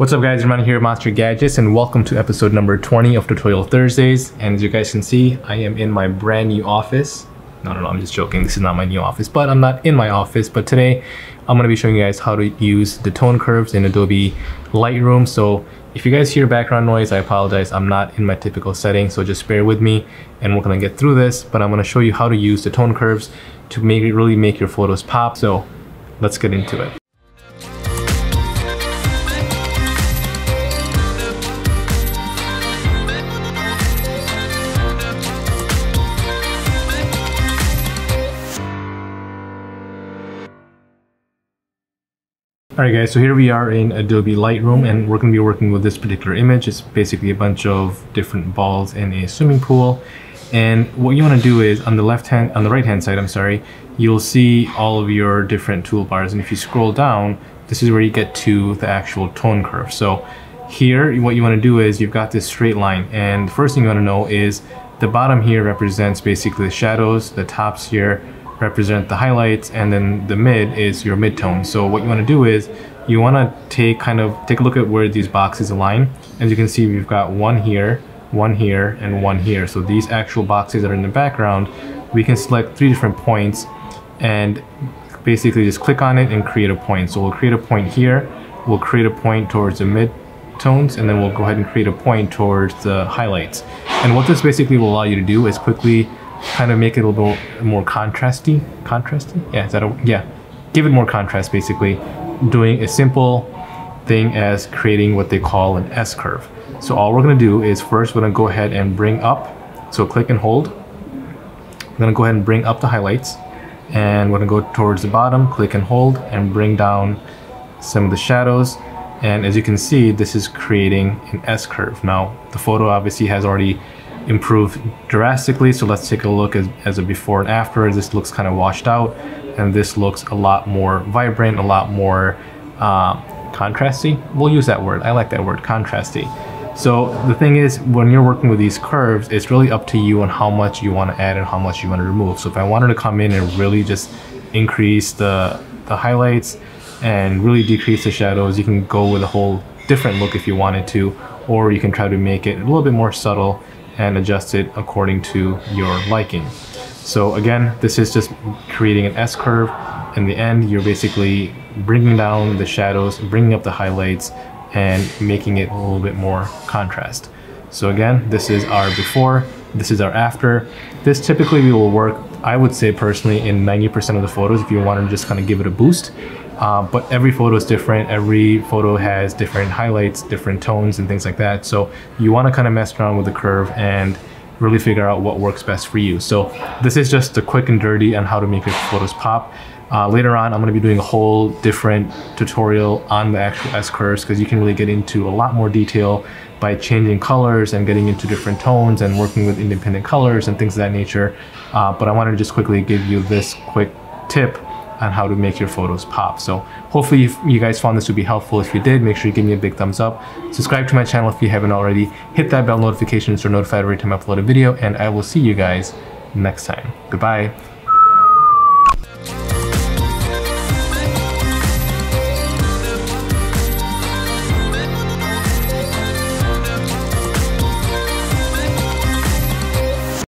What's up guys, Roman here, Monster Gadgets, and welcome to episode number 20 of Tutorial Thursdays. And as you guys can see, I am in my brand new office. No, I'm just joking. This is not my new office, but I'm not in my office. But today, I'm going to be showing you guys how to use the tone curves in Adobe Lightroom. So if you guys hear background noise, I apologize. I'm not in my typical setting, so just bear with me and we're going to get through this. But I'm going to show you how to use the tone curves to really make your photos pop. So let's get into it. Alright guys, so here we are in Adobe Lightroom and we're going to be working with this particular image. It's basically a bunch of different balls in a swimming pool. And what you want to do is on the right hand side, you'll see all of your different toolbars. And if you scroll down, this is where you get to the actual tone curve. So here, what you want to do is you've got this straight line. And the first thing you want to know is the bottom here represents basically the shadows, the tops here represent the highlights, and then the mid is your midtone. So what you want to do is you want to take a look at where these boxes align. As you can see, we've got one here, and one here. So these actual boxes that are in the background, we can select 3 different points and basically just click on it and create a point. So we'll create a point here, we'll create a point towards the midtones, and then we'll go ahead and create a point towards the highlights. And what this basically will allow you to do is quickly kind of make it a little bit more contrasty. Yeah, give it more contrast, basically doing a simple thing as creating what they call an S curve. So all we're going to do is first we're going to go ahead and bring up, so click and hold. We're going to go ahead and bring up the highlights, and we're going to go towards the bottom, click and hold, and bring down some of the shadows. And as you can see, this is creating an S curve. Now the photo obviously has already improved drastically, so let's take a look as a before and after. This looks kind of washed out, and this looks a lot more vibrant, a lot more contrasty. We'll use that word. I like that word, contrasty. So the thing is, when you're working with these curves, it's really up to you on how much you want to add and how much you want to remove. So if I wanted to come in and really just increase the highlights and really decrease the shadows, you can go with a whole different look if you wanted to, or you can try to make it a little bit more subtle and adjust it according to your liking. So again, this is just creating an S curve. In the end, you're basically bringing down the shadows, bringing up the highlights, and making it a little bit more contrast. So again, this is our before, this is our after. This typically will work, I would say personally, in 90% of the photos if you want to just kind of give it a boost. But every photo is different. Every photo has different highlights, different tones, and things like that. So you want to kind of mess around with the curve and really figure out what works best for you. So this is just the quick and dirty on how to make your photos pop. Later on, I'm going to be doing a whole different tutorial on the actual S curves, because you can really get into a lot more detail by changing colors and getting into different tones and working with independent colors and things of that nature. But I wanted to just quickly give you this quick tip on how to make your photos pop. So hopefully you guys found this to be helpful. If you did, make sure you give me a big thumbs up. Subscribe to my channel if you haven't already. Hit that bell notification so you're notified every time I upload a video, and I will see you guys next time. Goodbye.